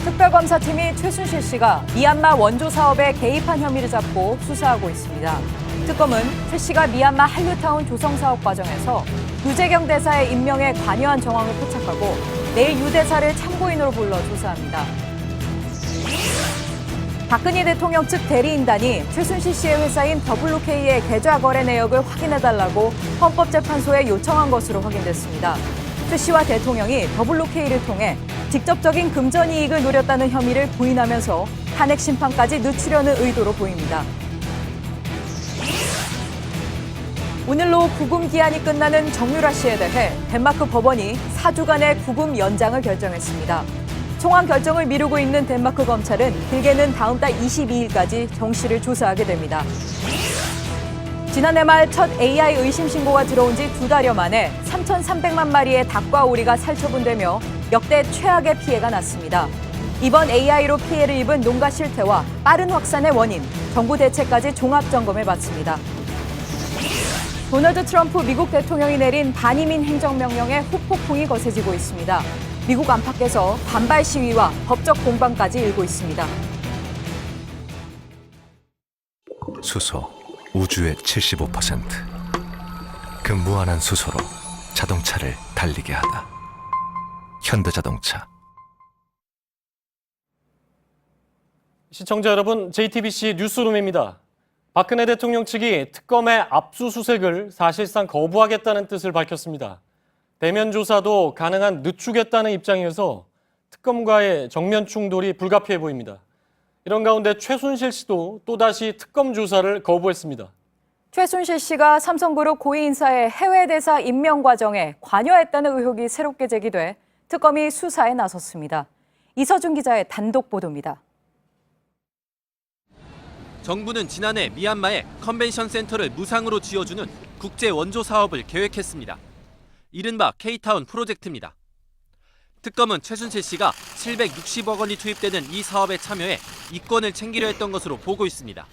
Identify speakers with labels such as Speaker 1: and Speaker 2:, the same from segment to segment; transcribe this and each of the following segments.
Speaker 1: 특별검사팀이 최순실 씨가 미얀마 원조 사업에 개입한 혐의를 잡고 수사하고 있습니다. 특검은 최 씨가 미얀마 한류타운 조성 사업 과정에서 유재경 대사의 임명에 관여한 정황을 포착하고 내일 유 대사를 참고인으로 불러 조사합니다. 박근혜 대통령 측 대리인단이 최순실 씨의 회사인 WK의 계좌 거래 내역을 확인해달라고 헌법재판소에 요청한 것으로 확인됐습니다. 최 씨와 대통령이 WK를 통해 직접적인 금전 이익을 노렸다는 혐의를 부인하면서 탄핵 심판까지 늦추려는 의도로 보입니다. 오늘로 구금 기한이 끝나는 정유라 씨에 대해 덴마크 법원이 4주간의 구금 연장을 결정했습니다. 총안 결정을 미루고 있는 덴마크 검찰은 길게는 다음 달 22일까지 정 씨를 조사하게 됩니다. 지난해 말 첫 AI 의심 신고가 들어온 지 2달여 만에 3,300만 마리의 닭과 오리가 살처분되며 역대 최악의 피해가 났습니다. 이번 AI로 피해를 입은 농가 실태와 빠른 확산의 원인, 정부 대책까지 종합 점검해봤습니다. 도널드 트럼프 미국 대통령이 내린 반이민 행정명령에 후폭풍이 거세지고 있습니다. 미국 안팎에서 반발 시위와 법적 공방까지 일고 있습니다.
Speaker 2: 수소, 우주의 75%. 그 무한한 수소로 자동차를 달리게 하다. 현대자동차.
Speaker 3: 시청자 여러분, JTBC 뉴스룸입니다. 박근혜 대통령 측이 특검의 압수수색을 사실상 거부하겠다는 뜻을 밝혔습니다. 대면 조사도 가능한 늦추겠다는 입장이어서 특검과의 정면 충돌이 불가피해 보입니다. 이런 가운데 최순실 씨도 또다시 특검 조사를 거부했습니다.
Speaker 1: 최순실 씨가 삼성그룹 고위 인사의 해외 대사 임명 과정에 관여했다는 의혹이 새롭게 제기돼 특검이 수사에 나섰습니다. 이서준 기자의 단독 보도입니다.
Speaker 4: 정부는 지난해 미얀마에 컨벤션 센터를 무상으로 지어주는 국제 원조 사업을 계획했습니다. 이른바 K타운 프로젝트입니다. 특검은 최순실 씨가 760억 원이 투입되는 이 사업에 참여해 이권을 챙기려 했던 것으로 보고 있습니다.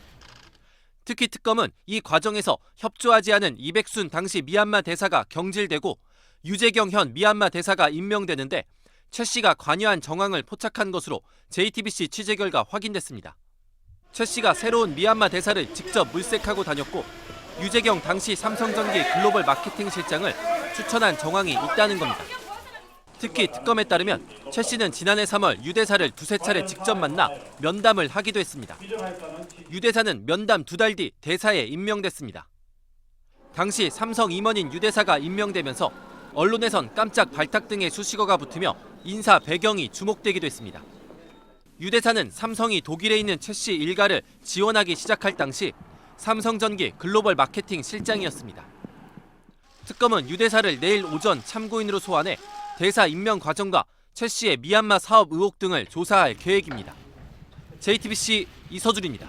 Speaker 4: 특히 특검은 이 과정에서 협조하지 않은 이백순 당시 미얀마 대사가 경질되고 유재경 현 미얀마 대사가 임명되는데 최 씨가 관여한 정황을 포착한 것으로 JTBC 취재 결과 확인됐습니다. 최 씨가 새로운 미얀마 대사를 직접 물색하고 다녔고 유재경 당시 삼성전기 글로벌 마케팅 실장을 추천한 정황이 있다는 겁니다. 특히 특검에 따르면 최 씨는 지난해 3월 유 대사를 두세 차례 직접 만나 면담을 하기도 했습니다. 유 대사는 면담 2달 뒤 대사에 임명됐습니다. 당시 삼성 임원인 유 대사가 임명되면서 언론에선 깜짝 발탁 등의 수식어가 붙으며 인사 배경이 주목되기도 했습니다. 유 대사는 삼성이 독일에 있는 최 씨 일가를 지원하기 시작할 당시 삼성전기 글로벌 마케팅 실장이었습니다. 특검은 유 대사를 내일 오전 참고인으로 소환해 대사 임명 과정과 최 씨의 미얀마 사업 의혹 등을 조사할 계획입니다. JTBC 이서준입니다.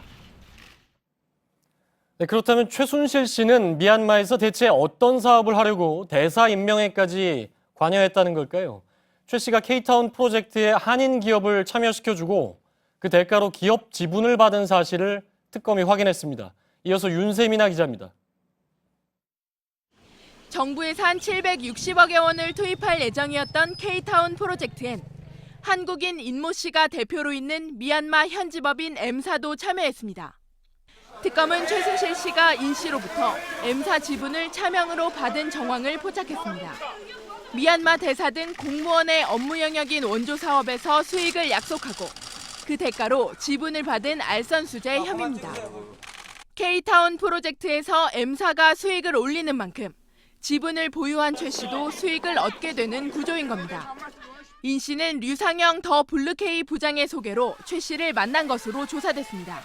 Speaker 3: 네, 그렇다면 최순실 씨는 미얀마에서 대체 어떤 사업을 하려고 대사 임명에까지 관여했다는 걸까요? 최 씨가 K타운 프로젝트에 한인 기업을 참여시켜주고 그 대가로 기업 지분을 받은 사실을 특검이 확인했습니다. 이어서 윤세민아 기자입니다.
Speaker 5: 정부에서 한 760억여 원을 투입할 예정이었던 K타운 프로젝트엔 한국인 인모 씨가 대표로 있는 미얀마 현지법인 M사도 참여했습니다. 특검은 최순실 씨가 인 씨로부터 M사 지분을 차명으로 받은 정황을 포착했습니다. 미얀마 대사 등 공무원의 업무 영역인 원조 사업에서 수익을 약속하고 그 대가로 지분을 받은 알선수재 혐의입니다. K타운 프로젝트에서 M사가 수익을 올리는 만큼 지분을 보유한 최 씨도 수익을 얻게 되는 구조인 겁니다. 인 씨는 류상영 더 블루케이 부장의 소개로 최 씨를 만난 것으로 조사됐습니다.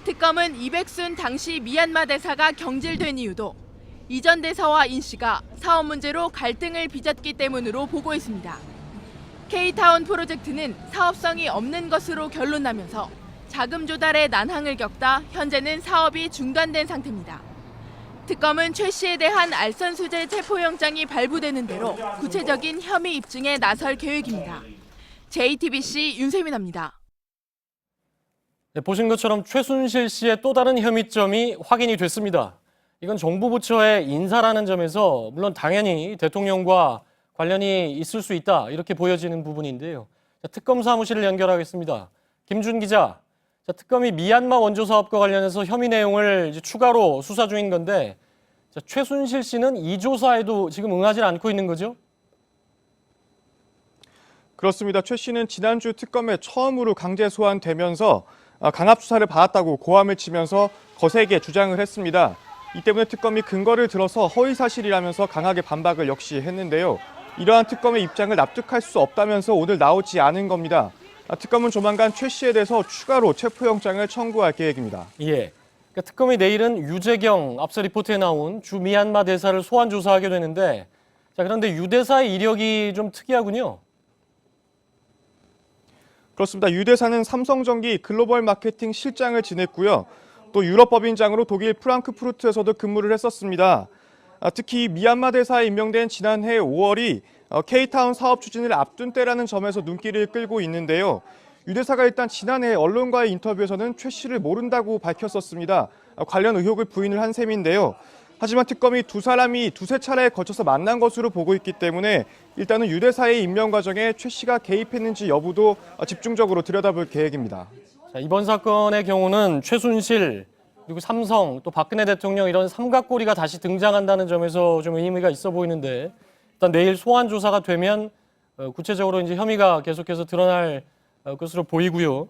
Speaker 5: 특검은 이백순 당시 미얀마 대사가 경질된 이유도 이전 대사와 인 씨가 사업 문제로 갈등을 빚었기 때문으로 보고 있습니다. K타운 프로젝트는 사업성이 없는 것으로 결론나면서 자금 조달에 난항을 겪다 현재는 사업이 중단된 상태입니다. 특검은 최 씨에 대한 알선수재 체포영장이 발부되는 대로 구체적인 혐의 입증에 나설 계획입니다. JTBC 윤세민입니다.
Speaker 3: 네, 보신 것처럼 최순실 씨의 또 다른 혐의점이 확인이 됐습니다. 이건 정부 부처의 인사라는 점에서 물론 당연히 대통령과 관련이 있을 수 있다 이렇게 보여지는 부분인데요. 자, 특검 사무실을 연결하겠습니다. 김준 기자, 자, 특검이 미얀마 원조 사업과 관련해서 혐의 내용을 이제 추가로 수사 중인 건데 자, 최순실 씨는 이 조사에도 지금 응하지 않고 있는 거죠?
Speaker 6: 그렇습니다. 최 씨는 지난주 특검에 처음으로 강제 소환되면서 강압 수사를 받았다고 고함을 치면서 거세게 주장을 했습니다. 이 때문에 특검이 근거를 들어서 허위 사실이라면서 강하게 반박을 역시 했는데요. 이러한 특검의 입장을 납득할 수 없다면서 오늘 나오지 않은 겁니다. 특검은 조만간 최 씨에 대해서 추가로 체포영장을 청구할 계획입니다.
Speaker 3: 예. 그러니까 특검이 내일은 유재경 앞서 리포트에 나온 주 미얀마 대사를 소환 조사하게 되는데 자, 그런데 유 대사의 이력이 좀 특이하군요.
Speaker 6: 그렇습니다. 유 대사는 삼성전기 글로벌 마케팅 실장을 지냈고요. 또 유럽 법인장으로 독일 프랑크푸르트에서도 근무를 했었습니다. 특히 미얀마 대사에 임명된 지난해 5월이 K타운 사업 추진을 앞둔 때라는 점에서 눈길을 끌고 있는데요. 유 대사가 일단 지난해 언론과의 인터뷰에서는 최 씨를 모른다고 밝혔었습니다. 관련 의혹을 부인을 한 셈인데요. 하지만 특검이 두 사람이 두세 차례에 걸쳐서 만난 것으로 보고 있기 때문에 일단은 유 대사의 임명 과정에 최 씨가 개입했는지 여부도 집중적으로 들여다볼 계획입니다.
Speaker 3: 자, 이번 사건의 경우는 최순실 그리고 삼성 또 박근혜 대통령 이런 삼각고리가 다시 등장한다는 점에서 좀 의미가 있어 보이는데 일단 내일 소환 조사가 되면 구체적으로 이제 혐의가 계속해서 드러날 것으로 보이고요.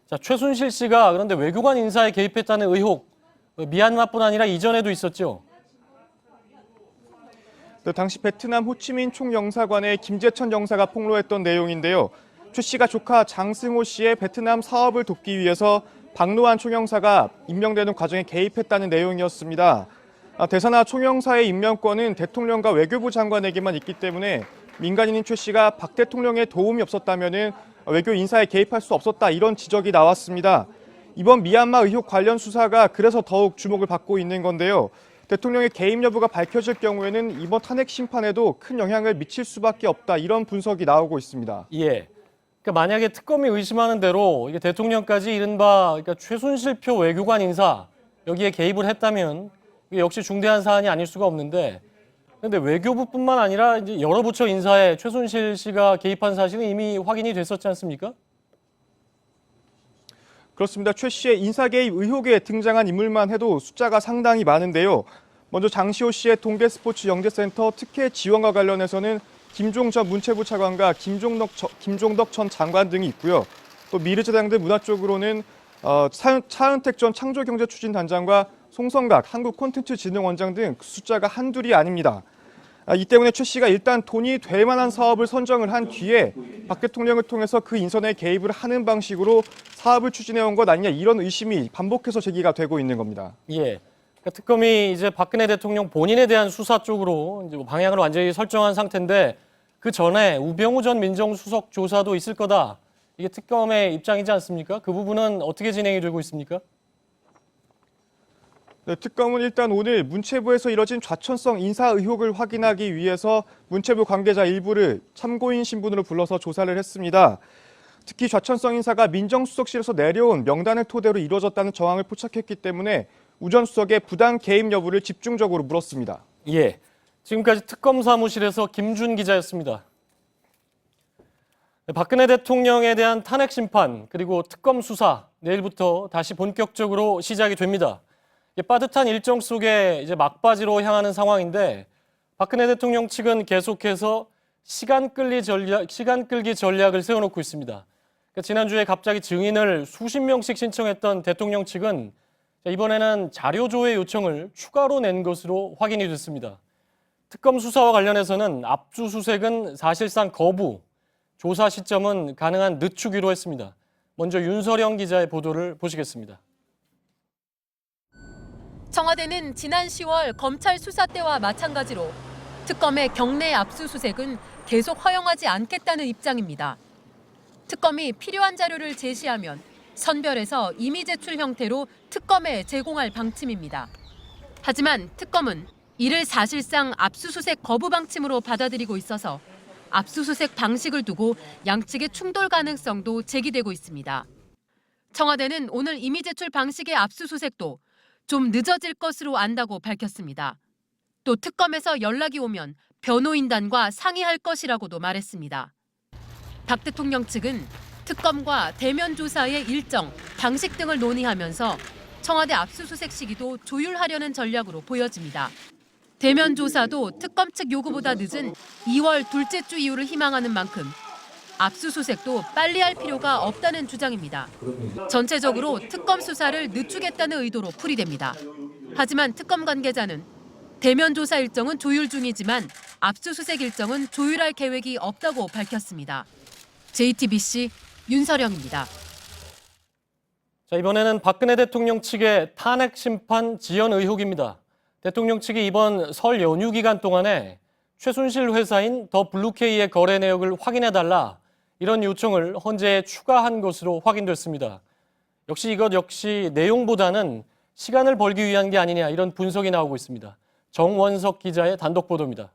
Speaker 3: 자, 최순실 씨가 그런데 외교관 인사에 개입했다는 의혹 미얀마뿐 아니라 이전에도 있었죠.
Speaker 6: 당시 베트남 호치민 총영사관의 김재천 영사가 폭로했던 내용인데요. 최 씨가 조카 장승호 씨의 베트남 사업을 돕기 위해서 박노한 총영사가 임명되는 과정에 개입했다는 내용이었습니다. 대사나 총영사의 임명권은 대통령과 외교부 장관에게만 있기 때문에 민간인인 최 씨가 박 대통령의 도움이 없었다면 외교 인사에 개입할 수 없었다 이런 지적이 나왔습니다. 이번 미얀마 의혹 관련 수사가 그래서 더욱 주목을 받고 있는 건데요. 대통령의 개입 여부가 밝혀질 경우에는 이번 탄핵 심판에도 큰 영향을 미칠 수밖에 없다 이런 분석이 나오고 있습니다.
Speaker 3: 예. 그러니까 만약에 특검이 의심하는 대로 이게 대통령까지 이른바 그러니까 최순실표 외교관 인사 여기에 개입을 했다면 이게 역시 중대한 사안이 아닐 수가 없는데 그런데 외교부뿐만 아니라 이제 여러 부처 인사에 최순실 씨가 개입한 사실은 이미 확인이 됐었지 않습니까?
Speaker 6: 그렇습니다. 최 씨의 인사 개입 의혹에 등장한 인물만 해도 숫자가 상당히 많은데요. 먼저 장시호 씨의 동계스포츠 영재센터 특혜 지원과 관련해서는 김종 전 문체부 차관과 김종덕 전 장관 등이 있고요. 또 미르재단들 문화 쪽으로는 차은택 전 창조경제추진단장과 송성각 한국콘텐츠진흥원장 등 숫자가 한둘이 아닙니다. 이 때문에 최 씨가 일단 돈이 될 만한 사업을 선정을 한 뒤에 박 대통령을 통해서 그 인선에 개입을 하는 방식으로 사업을 추진해온 것 아니냐 이런 의심이 반복해서 제기가 되고 있는 겁니다.
Speaker 3: 예. 그러니까 특검이 이제 박근혜 대통령 본인에 대한 수사 쪽으로 이제 방향을 완전히 설정한 상태인데 그 전에 우병우 전 민정수석 조사도 있을 거다. 이게 특검의 입장이지 않습니까? 그 부분은 어떻게 진행이 되고 있습니까?
Speaker 6: 네, 특검은 일단 오늘 문체부에서 이뤄진 좌천성 인사 의혹을 확인하기 위해서 문체부 관계자 일부를 참고인 신분으로 불러서 조사를 했습니다. 특히 좌천성 인사가 민정수석실에서 내려온 명단을 토대로 이루어졌다는 정황을 포착했기 때문에 우 전 수석의 부당 개입 여부를 집중적으로 물었습니다.
Speaker 3: 예. 지금까지 특검 사무실에서 김준 기자였습니다. 박근혜 대통령에 대한 탄핵 심판 그리고 특검 수사 내일부터 다시 본격적으로 시작이 됩니다. 빠듯한 일정 속에 이제 막바지로 향하는 상황인데 박근혜 대통령 측은 계속해서 시간 끌기 전략을 세워놓고 있습니다. 지난주에 갑자기 증인을 수십 명씩 신청했던 대통령 측은 이번에는 자료 조회 요청을 추가로 낸 것으로 확인이 됐습니다. 특검 수사와 관련해서는 압수수색은 사실상 거부, 조사 시점은 가능한 늦추기로 했습니다. 먼저 윤서령 기자의 보도를 보시겠습니다.
Speaker 7: 청와대는 지난 10월 검찰 수사 때와 마찬가지로 특검의 경내 압수수색은 계속 허용하지 않겠다는 입장입니다. 특검이 필요한 자료를 제시하면 선별해서 임의 제출 형태로 특검에 제공할 방침입니다. 하지만 특검은 이를 사실상 압수수색 거부 방침으로 받아들이고 있어서 압수수색 방식을 두고 양측의 충돌 가능성도 제기되고 있습니다. 청와대는 오늘 임의 제출 방식의 압수수색도 좀 늦어질 것으로 안다고 밝혔습니다. 또 특검에서 연락이 오면 변호인단과 상의할 것이라고도 말했습니다. 박 대통령 측은 특검과 대면 조사의 일정, 방식 등을 논의하면서 청와대 압수수색 시기도 조율하려는 전략으로 보여집니다. 대면 조사도 특검 측 요구보다 늦은 2월 둘째 주 이후를 희망하는 만큼 압수수색도 빨리 할 필요가 없다는 주장입니다. 전체적으로 특검 수사를 늦추겠다는 의도로 풀이됩니다. 하지만 특검 관계자는 대면 조사 일정은 조율 중이지만 압수수색 일정은 조율할 계획이 없다고 밝혔습니다. JTBC 윤서령입니다.
Speaker 3: 자, 이번에는 박근혜 대통령 측의 탄핵 심판 지연 의혹입니다. 대통령 측이 이번 설 연휴 기간 동안에 최순실 회사인 더 블루케이의 거래 내역을 확인해달라 이런 요청을 헌재에 추가한 것으로 확인됐습니다. 이것 역시 내용보다는 시간을 벌기 위한 게 아니냐 이런 분석이 나오고 있습니다. 정원석 기자의 단독 보도입니다.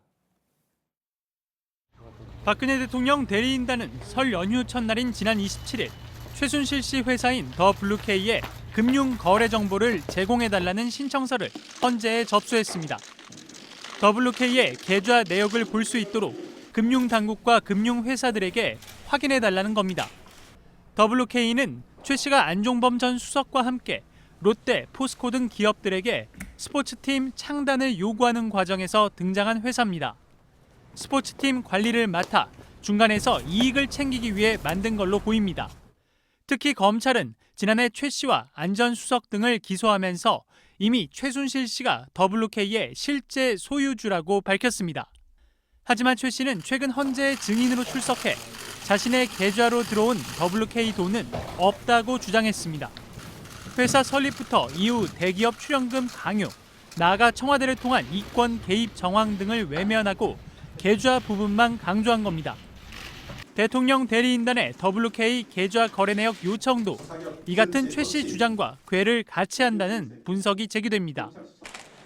Speaker 8: 박근혜 대통령 대리인단은 설 연휴 첫날인 지난 27일 최순실 씨 회사인 더 블루케이에 금융 거래 정보를 제공해달라는 신청서를 헌재에 접수했습니다. 더 블루케이의 계좌 내역을 볼 수 있도록 금융당국과 금융회사들에게 확인해달라는 겁니다. 더 블루케이는 최 씨가 안종범 전 수석과 함께 롯데, 포스코 등 기업들에게 스포츠팀 창단을 요구하는 과정에서 등장한 회사입니다. 스포츠팀 관리를 맡아 중간에서 이익을 챙기기 위해 만든 걸로 보입니다. 특히 검찰은 지난해 최 씨와 안 전 수석 등을 기소하면서 이미 최순실 씨가 더블유K의 실제 소유주라고 밝혔습니다. 하지만 최 씨는 최근 헌재에 증인으로 출석해 자신의 계좌로 들어온 WK 돈은 없다고 주장했습니다. 회사 설립부터 이후 대기업 출연금 강요, 나아가 청와대를 통한 이권 개입 정황 등을 외면하고 계좌 부분만 강조한 겁니다. 대통령 대리인단의 WK 계좌 거래 내역 요청도 이 같은 최 씨 주장과 궤를 같이 한다는 분석이 제기됩니다.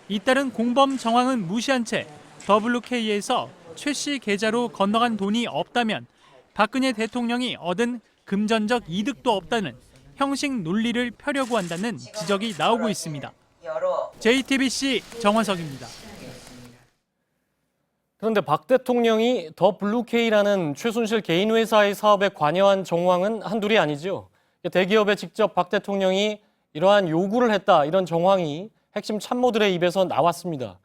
Speaker 8: 잇따른 공범 정황은 무시한 채 WK에서 최 씨 계좌로 건너간 돈이 없다면 박근혜 대통령이 얻은 금전적 이득도 없다는 형식 논리를 펴려고 한다는 지적이 나오고 있습니다. JTBC 정원석입니다.
Speaker 3: 그런데 박 대통령이 더 블루케이라는 최순실 개인 회사의 사업에 관여한 정황은 한둘이 아니죠. 대기업에 직접 박 대통령이 이러한 요구를 했다, 이런 정황이 핵심 참모들의 입에서 나왔습니다.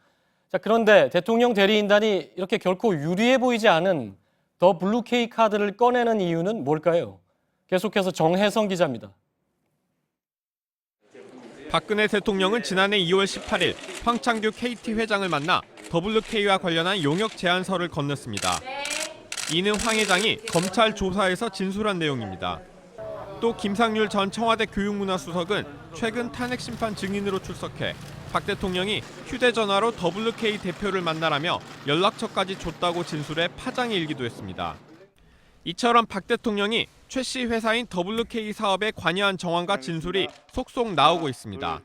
Speaker 3: 자, 그런데 대통령 대리인단이 이렇게 결코 유리해 보이지 않은 더 블루케이 카드를 꺼내는 이유는 뭘까요? 계속해서 정혜성 기자입니다.
Speaker 6: 박근혜 대통령은 지난해 2월 18일 황창규 KT 회장을 만나 WK와 관련한 용역 제안서를 건넸습니다. 이는 황 회장이 검찰 조사에서 진술한 내용입니다. 또 김상률 전 청와대 교육문화수석은 최근 탄핵 심판 증인으로 출석해 박 대통령이 휴대전화로 WK 대표를 만나라며 연락처까지 줬다고 진술해 파장이 일기도 했습니다. 이처럼 박 대통령이 최 씨 회사인 WK 사업에 관여한 정황과 진술이 속속 나오고 있습니다.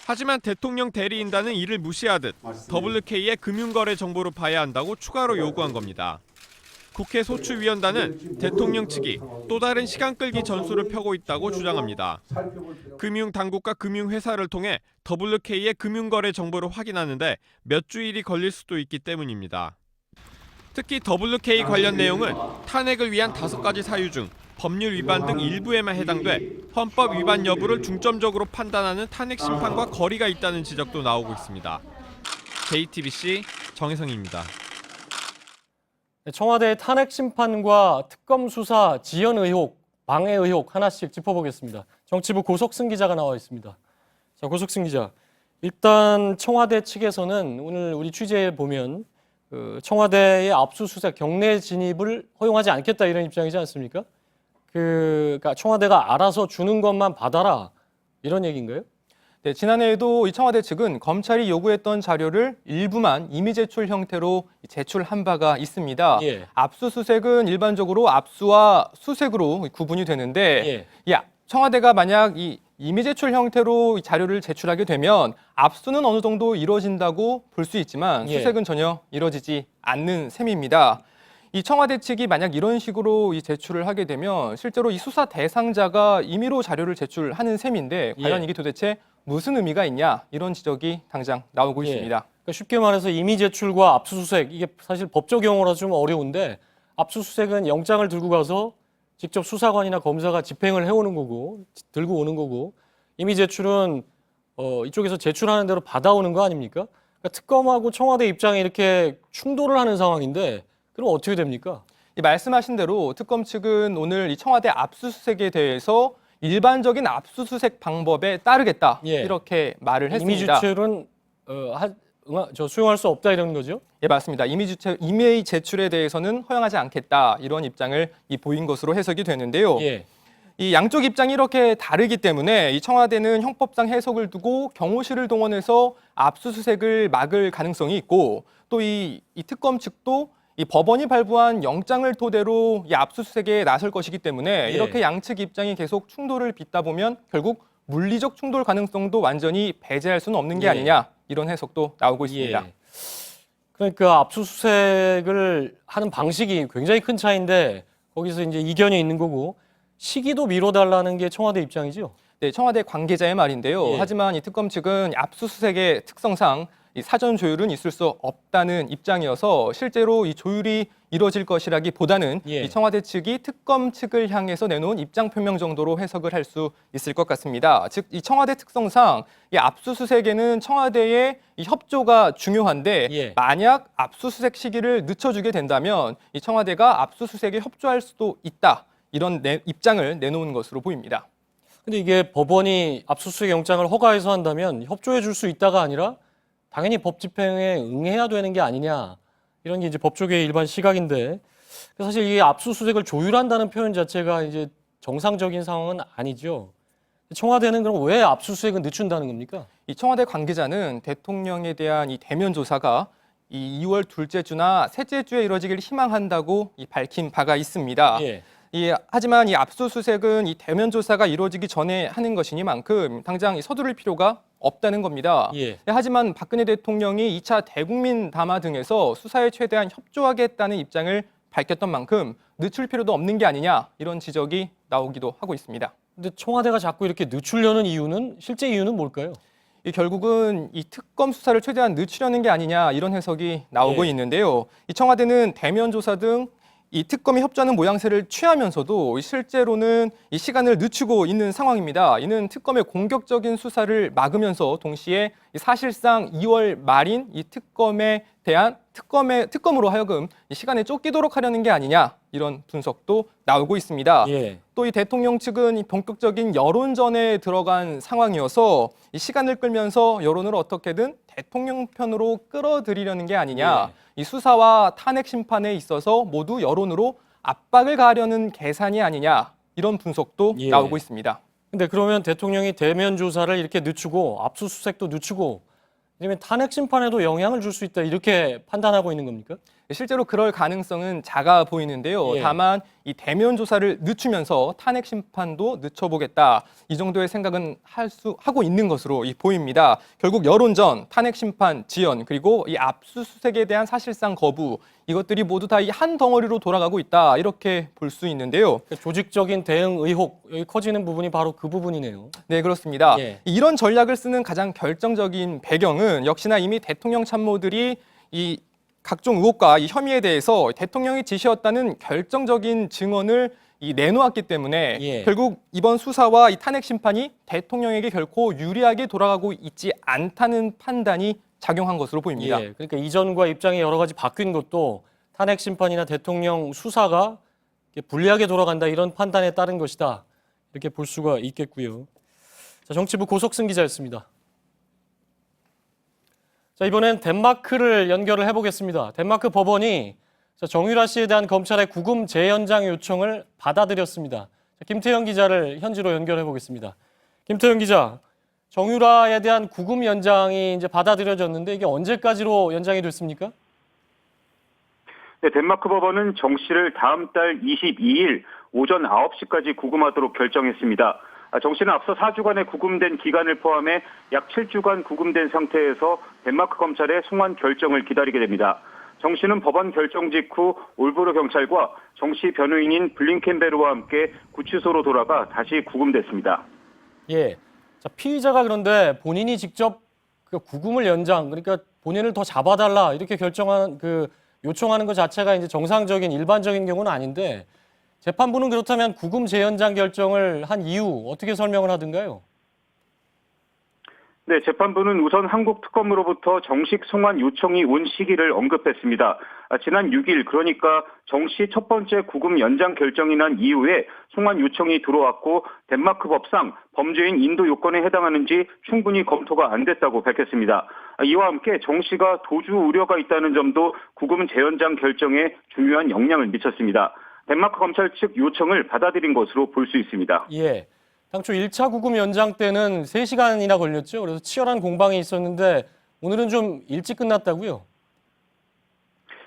Speaker 6: 하지만 대통령 대리인단은 이를 무시하듯 WK의 금융거래 정보로 봐야 한다고 추가로 요구한 겁니다. 국회 소추위원단은 대통령 측이 또 다른 시간 끌기 전술을 펴고 있다고 주장합니다. 금융당국과 금융회사를 통해 WK의 금융거래 정보를 확인하는데 몇 주일이 걸릴 수도 있기 때문입니다. 특히 WK 관련 내용은 탄핵을 위한 5가지 사유 중 법률 위반 등 일부에만 해당돼 헌법 위반 여부를 중점적으로 판단하는 탄핵 심판과 거리가 있다는 지적도 나오고 있습니다. JTBC 정혜성입니다.
Speaker 3: 청와대의 탄핵 심판과 특검 수사 지연 의혹, 방해 의혹 하나씩 짚어보겠습니다. 정치부 고석승 기자가 나와 있습니다. 자, 고석승 기자. 일단 청와대 측에서는 오늘 우리 취재에 보면 청와대의 압수수색 경내 진입을 허용하지 않겠다 이런 입장이지 않습니까? 그러니까 청와대가 알아서 주는 것만 받아라 이런 얘기인가요?
Speaker 9: 네, 지난해에도 이 청와대 측은 검찰이 요구했던 자료를 일부만 임의 제출 형태로 제출한 바가 있습니다.
Speaker 3: 예.
Speaker 9: 압수수색은 일반적으로 압수와 수색으로 구분이 되는데, 청와대가 만약 이 임의 제출 형태로 이 자료를 제출하게 되면 압수는 어느 정도 이루어진다고 볼 수 있지만 수색은 전혀 이루어지지 않는 셈입니다. 이 청와대 측이 만약 이런 식으로 이 제출을 하게 되면 실제로 이 수사 대상자가 임의로 자료를 제출하는 셈인데 과연 이게 도대체 무슨 의미가 있냐 이런 지적이 당장 나오고 있습니다.
Speaker 3: 그러니까 쉽게 말해서 임의 제출과 압수수색 이게 사실 법적 용어라서 좀 어려운데 압수수색은 영장을 들고 가서 직접 수사관이나 검사가 집행을 해오는 거고 들고 오는 거고 이미 제출은 이쪽에서 제출하는 대로 받아오는 거 아닙니까? 그러니까 특검하고 청와대 입장이 이렇게 충돌을 하는 상황인데 그럼 어떻게 됩니까?
Speaker 9: 말씀하신 대로 특검 측은 오늘 이 청와대 압수수색에 대해서 일반적인 압수수색 방법에 따르겠다 이렇게 말을 했습니다.
Speaker 3: 이미 제출은 수용할 수 없다 이런 거죠?
Speaker 9: 예, 맞습니다. 이메일 제출에 대해서는 허용하지 않겠다 이런 입장을 보인 것으로 해석이 되는데요. 이 양쪽 입장이 이렇게 다르기 때문에 이 청와대는 형법상 해석을 두고 경호실을 동원해서 압수수색을 막을 가능성이 있고 또 이 특검 측도 이 법원이 발부한 영장을 토대로 이 압수수색에 나설 것이기 때문에 이렇게 양측 입장이 계속 충돌을 빚다 보면 결국 물리적 충돌 가능성도 완전히 배제할 수는 없는 게 아니냐 이런 해석도 나오고 있습니다.
Speaker 3: 그러니까 압수수색을 하는 방식이 굉장히 큰 차이인데 거기서 이제 이견이 있는 거고 시기도 미뤄달라는 게 청와대 입장이죠?
Speaker 9: 네, 청와대 관계자의 말인데요. 하지만 이 특검 측은 압수수색의 특성상 이 사전 조율은 있을 수 없다는 입장이어서 실제로 이 조율이 이뤄질 것이라기보다는 이 청와대 측이 특검 측을 향해서 내놓은 입장 표명 정도로 해석을 할 수 있을 것 같습니다. 즉, 이 청와대 특성상 이 압수수색에는 청와대의 이 협조가 중요한데 만약 압수수색 시기를 늦춰주게 된다면 이 청와대가 압수수색에 협조할 수도 있다. 이런 입장을 내놓은 것으로 보입니다.
Speaker 3: 근데 이게 법원이 압수수색 영장을 허가해서 한다면 협조해 줄 수 있다가 아니라 당연히 법 집행에 응해야 되는 게 아니냐 이런 게 이제 법조계의 일반 시각인데 사실 이 압수수색을 조율한다는 표현 자체가 이제 정상적인 상황은 아니죠. 청와대는 그럼 왜 압수수색은 늦춘다는 겁니까?
Speaker 9: 이 청와대 관계자는 대통령에 대한 이 대면 조사가 이 2월 둘째 주나 셋째 주에 이뤄지길 희망한다고 밝힌 바가 있습니다. 하지만 이 압수수색은 이 대면 조사가 이루어지기 전에 하는 것이니만큼 당장 서두를 필요가 없다는 겁니다. 하지만 박근혜 대통령이 2차 대국민 담화 등에서 수사에 최대한 협조하겠다는 입장을 밝혔던 만큼 늦출 필요도 없는 게 아니냐 이런 지적이 나오기도 하고 있습니다.
Speaker 3: 근데 청와대가 자꾸 이렇게 늦추려는 이유는 실제 이유는 뭘까요?
Speaker 9: 결국은 이 특검 수사를 최대한 늦추려는 게 아니냐 이런 해석이 나오고 있는데요. 이 청와대는 대면 조사 등 이 특검이 협조하는 모양새를 취하면서도 실제로는 이 시간을 늦추고 있는 상황입니다. 이는 특검의 공격적인 수사를 막으면서 동시에 사실상 2월 말인 이 특검에 대한 특검으로 하여금 이 시간에 쫓기도록 하려는 게 아니냐 이런 분석도 나오고 있습니다. 또 이 대통령 측은 이 본격적인 여론전에 들어간 상황이어서 이 시간을 끌면서 여론을 어떻게든 대통령 편으로 끌어들이려는 게 아니냐. 이 수사와 탄핵 심판에 있어서 모두 여론으로 압박을 가하려는 계산이 아니냐 이런 분석도 나오고 있습니다.
Speaker 3: 근데 그러면 대통령이 대면 조사를 이렇게 늦추고 압수수색도 늦추고 이러면 탄핵 심판에도 영향을 줄 수 있다 이렇게 판단하고 있는 겁니까?
Speaker 9: 실제로 그럴 가능성은 작아 보이는데요. 다만 이 대면 조사를 늦추면서 탄핵 심판도 늦춰보겠다. 이 정도의 생각은 하고 있는 것으로 보입니다. 결국 여론전, 탄핵 심판 지연, 그리고 이 압수수색에 대한 사실상 거부 이것들이 모두 다 이 한 덩어리로 돌아가고 있다. 이렇게 볼 수 있는데요.
Speaker 3: 조직적인 대응 의혹 여기 커지는 부분이 바로 그 부분이네요.
Speaker 9: 네, 그렇습니다. 이런 전략을 쓰는 가장 결정적인 배경은 역시나 이미 대통령 참모들이 이 각종 의혹과 이 혐의에 대해서 대통령이 지시했다는 결정적인 증언을 내놓았기 때문에 결국 이번 수사와 이 탄핵 심판이 대통령에게 결코 유리하게 돌아가고 있지 않다는 판단이 작용한 것으로 보입니다.
Speaker 3: 그러니까 이전과 입장이 여러 가지 바뀐 것도 탄핵 심판이나 대통령 수사가 불리하게 돌아간다 이런 판단에 따른 것이다. 이렇게 볼 수가 있겠고요. 자, 정치부 고석승 기자였습니다. 자, 이번엔 덴마크를 연결을 해보겠습니다. 덴마크 법원이 정유라 씨에 대한 검찰의 구금 재연장 요청을 받아들였습니다. 자, 김태형 기자를 현지로 연결해 보겠습니다. 김태형 기자, 정유라에 대한 구금 연장이 이제 받아들여졌는데 이게 언제까지로 연장이 됐습니까?
Speaker 10: 네, 덴마크 법원은 정 씨를 다음 달 22일 오전 9시까지 구금하도록 결정했습니다. 정 씨는 앞서 4주간의 구금된 기간을 포함해 약 7주간 구금된 상태에서 덴마크 검찰의 송환 결정을 기다리게 됩니다. 정 씨는 법원 결정 직후 올브르 경찰과 정 씨 변호인인 블링켄베르와 함께 구치소로 돌아가 다시 구금됐습니다.
Speaker 3: 자, 피의자가 그런데 본인이 직접 그 구금을 연장, 그러니까 본인을 더 잡아달라 이렇게 결정한 그 요청하는 것 자체가 이제 정상적인 일반적인 경우는 아닌데 재판부는 그렇다면 구금 재연장 결정을 한 이유 어떻게 설명을 하던가요?
Speaker 10: 네, 재판부는 우선 한국 특검으로부터 정식 송환 요청이 온 시기를 언급했습니다. 지난 6일, 그러니까 정 씨 첫 번째 구금 연장 결정이 난 이후에 송환 요청이 들어왔고 덴마크 법상 범죄인 인도 요건에 해당하는지 충분히 검토가 안 됐다고 밝혔습니다. 이와 함께 정 씨가 도주 우려가 있다는 점도 구금 재연장 결정에 중요한 영향을 미쳤습니다. 덴마크 검찰 측 요청을 받아들인 것으로 볼 수 있습니다.
Speaker 3: 예. 당초 1차 구금 연장 때는 3시간이나 걸렸죠. 그래서 치열한 공방이 있었는데 오늘은 좀 일찍 끝났다고요?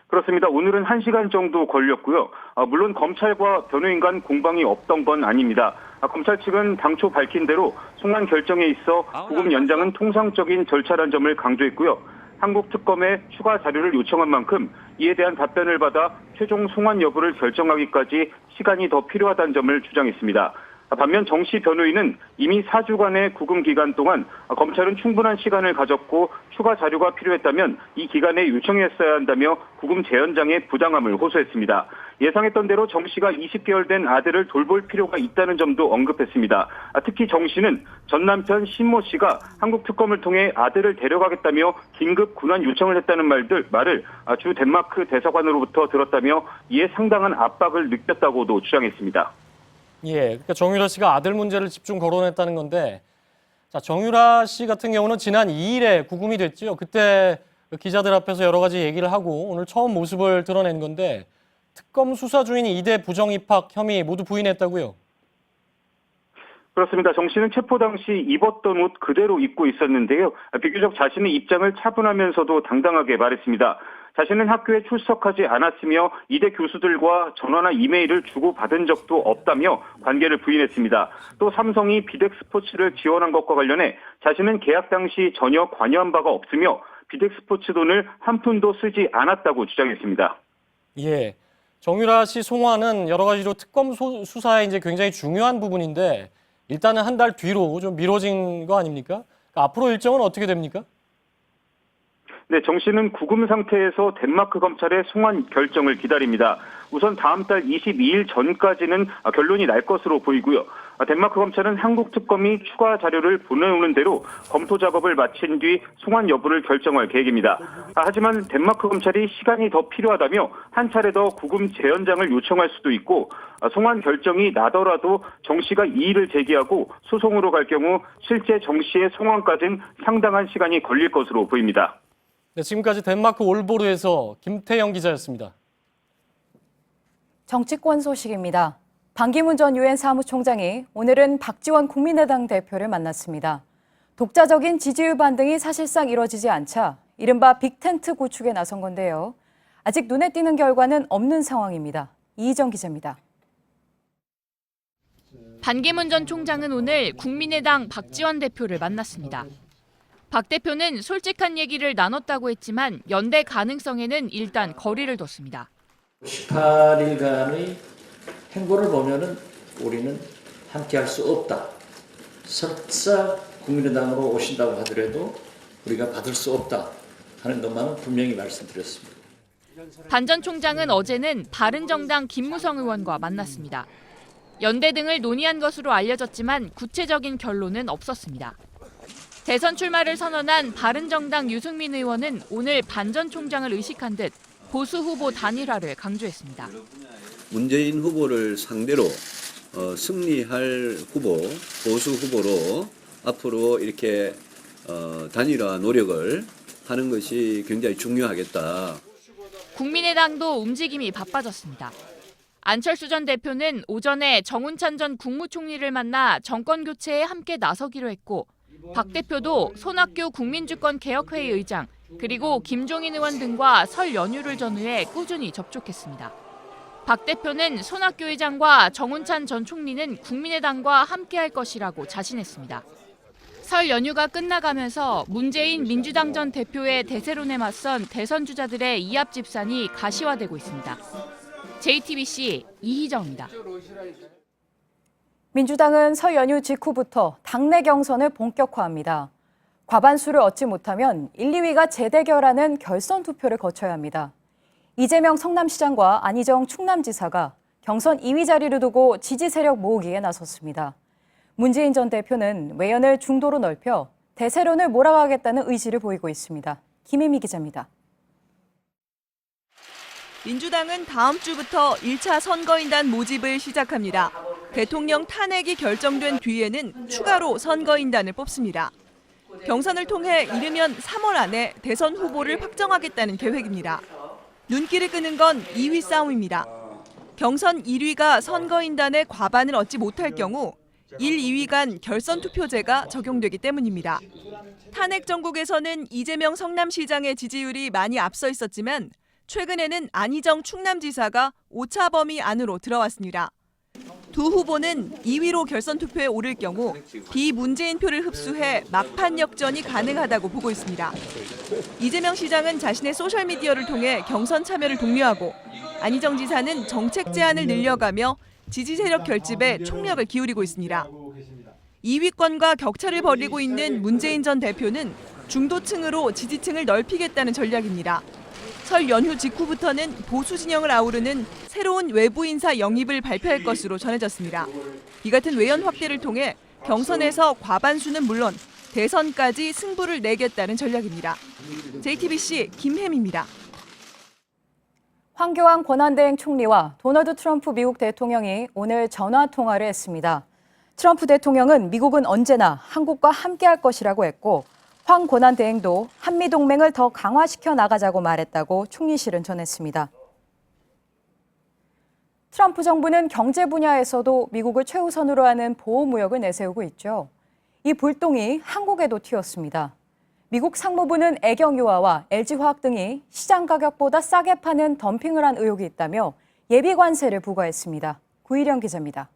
Speaker 10: 그렇습니다. 오늘은 1시간 정도 걸렸고요. 물론 검찰과 변호인 간 공방이 없던 건 아닙니다. 검찰 측은 당초 밝힌 대로 송환 결정에 있어 구금 연장은 통상적인 절차란 점을 강조했고요. 한국 특검에 추가 자료를 요청한 만큼 이에 대한 답변을 받아 최종 송환 여부를 결정하기까지 시간이 더 필요하다는 점을 주장했습니다. 반면 정 씨 변호인은 이미 4주간의 구금 기간 동안 검찰은 충분한 시간을 가졌고 추가 자료가 필요했다면 이 기간에 요청했어야 한다며 구금 재연장의 부당함을 호소했습니다. 예상했던 대로 정 씨가 20개월 된 아들을 돌볼 필요가 있다는 점도 언급했습니다. 특히 정 씨는 전 남편 신모 씨가 한국 특검을 통해 아들을 데려가겠다며 긴급 군환 요청을 했다는 말을 주 덴마크 대사관으로부터 들었다며 이에 상당한 압박을 느꼈다고도 주장했습니다.
Speaker 3: 예, 그러니까 정유라 씨가 아들 문제를 집중 거론했다는 건데, 자, 정유라 씨 같은 경우는 지난 2일에 구금이 됐죠. 그때 기자들 앞에서 여러 가지 얘기를 하고 오늘 처음 모습을 드러낸 건데 특검 수사 중인 2대 부정 입학 혐의 모두 부인했다고요?
Speaker 10: 그렇습니다. 정 씨는 체포 당시 입었던 옷 그대로 입고 있었는데요. 비교적 자신의 입장을 차분하면서도 당당하게 말했습니다. 자신은 학교에 출석하지 않았으며 이대 교수들과 전화나 이메일을 주고받은 적도 없다며 관계를 부인했습니다. 또 삼성이 비덱스포츠를 지원한 것과 관련해 자신은 계약 당시 전혀 관여한 바가 없으며 비덱스포츠 돈을 한 푼도 쓰지 않았다고 주장했습니다.
Speaker 3: 예, 정유라 씨 송환은 여러 가지로 특검 수사에 이제 굉장히 중요한 부분인데 일단은 한 달 뒤로 좀 미뤄진 거 아닙니까? 그러니까 앞으로 일정은 어떻게 됩니까?
Speaker 10: 네, 정 씨는 구금 상태에서 덴마크 검찰의 송환 결정을 기다립니다. 우선 다음 달 22일 전까지는 결론이 날 것으로 보이고요. 덴마크 검찰은 한국 특검이 추가 자료를 보내오는 대로 검토 작업을 마친 뒤 송환 여부를 결정할 계획입니다. 하지만 덴마크 검찰이 시간이 더 필요하다며 한 차례 더 구금 재연장을 요청할 수도 있고 송환 결정이 나더라도 정 씨가 이의를 제기하고 소송으로 갈 경우 실제 정 씨의 송환까지는 상당한 시간이 걸릴 것으로 보입니다.
Speaker 3: 네, 지금까지 덴마크 올보르에서 김태영 기자였습니다.
Speaker 1: 정치권 소식입니다. 반기문 전 유엔 사무총장이 오늘은 박지원 국민의당 대표를 만났습니다. 독자적인 지지율 반등이 사실상 이뤄지지 않자 이른바 빅텐트 구축에 나선 건데요. 아직 눈에 띄는 결과는 없는 상황입니다. 이희정 기자입니다.
Speaker 5: 반기문 전 총장은 오늘 국민의당 박지원 대표를 만났습니다. 박 대표는 솔직한 얘기를 나눴다고 했지만 연대 가능성에는 일단 거리를 뒀습니다.
Speaker 11: 18일간의 행보를 보면은 우리는 함께할 수 없다. 설사 국민의당으로 오신다고 하더라도 우리가 받을 수 없다 하는 것만은 분명히 말씀드렸습니다.
Speaker 5: 반 전 총장은 어제는 바른정당 김무성 의원과 만났습니다. 연대 등을 논의한 것으로 알려졌지만 구체적인 결론은 없었습니다. 대선 출마를 선언한 바른정당 유승민 의원은 오늘 반 전 총장을 의식한 듯 보수 후보 단일화를 강조했습니다.
Speaker 12: 문재인 후보를 상대로 승리할 후보, 보수 후보로 앞으로 이렇게 단일화 노력을 하는 것이 굉장히 중요하겠다.
Speaker 5: 국민의당도 움직임이 바빠졌습니다. 안철수 전 대표는 오전에 정운찬 전 국무총리를 만나 정권 교체에 함께 나서기로 했고 박 대표도 손학규 국민주권개혁회의 의장 그리고 김종인 의원 등과 설 연휴를 전후해 꾸준히 접촉했습니다. 박 대표는 손학규 의장과 정운찬 전 총리는 국민의당과 함께할 것이라고 자신했습니다. 설 연휴가 끝나가면서 문재인 민주당 전 대표의 대세론에 맞선 대선 주자들의 이합 집산이 가시화되고 있습니다. JTBC 이희정입니다.
Speaker 1: 민주당은 설 연휴 직후부터 당내 경선을 본격화합니다. 과반수를 얻지 못하면 1, 2위가 재대결하는 결선 투표를 거쳐야 합니다. 이재명 성남시장과 안희정 충남지사가 경선 2위 자리를 두고 지지 세력 모으기에 나섰습니다. 문재인 전 대표는 외연을 중도로 넓혀 대세론을 몰아가겠다는 의지를 보이고 있습니다. 김혜미 기자입니다.
Speaker 13: 민주당은 다음 주부터 1차 선거인단 모집을 시작합니다. 대통령 탄핵이 결정된 뒤에는 추가로 선거인단을 뽑습니다. 경선을 통해 이르면 3월 안에 대선 후보를 확정하겠다는 계획입니다. 눈길을 끄는 건 2위 싸움입니다. 경선 1위가 선거인단의 과반을 얻지 못할 경우 1, 2위 간 결선 투표제가 적용되기 때문입니다. 탄핵 정국에서는 이재명 성남시장의 지지율이 많이 앞서 있었지만 최근에는 안희정 충남지사가 오차 범위 안으로 들어왔습니다. 두 후보는 2위로 결선 투표에 오를 경우 비문재인 표를 흡수해 막판 역전이 가능하다고 보고 있습니다. 이재명 시장은 자신의 소셜미디어를 통해 경선 참여를 독려하고 안희정 지사는 정책 제안을 늘려가며 지지 세력 결집에 총력을 기울이고 있습니다. 2위권과 격차를 벌이고 있는 문재인 전 대표는 중도층으로 지지층을 넓히겠다는 전략입니다. 설 연휴 직후부터는 보수 진영을 아우르는 새로운 외부 인사 영입을 발표할 것으로 전해졌습니다. 이 같은 외연 확대를 통해 경선에서 과반수는 물론 대선까지 승부를 내겠다는 전략입니다. JTBC 김혜미입니다.
Speaker 1: 황교안 권한대행 총리와 도널드 트럼프 미국 대통령이 오늘 전화 통화를 했습니다. 트럼프 대통령은 미국은 언제나 한국과 함께할 것이라고 했고 황 권한대행도 한미동맹을 더 강화시켜 나가자고 말했다고 총리실은 전했습니다. 트럼프 정부는 경제 분야에서도 미국을 최우선으로 하는 보호무역을 내세우고 있죠. 이 불똥이 한국에도 튀었습니다. 미국 상무부는 애경유화와 LG화학 등이 시장 가격보다 싸게 파는 덤핑을 한 의혹이 있다며 예비 관세를 부과했습니다. 구일영 기자입니다.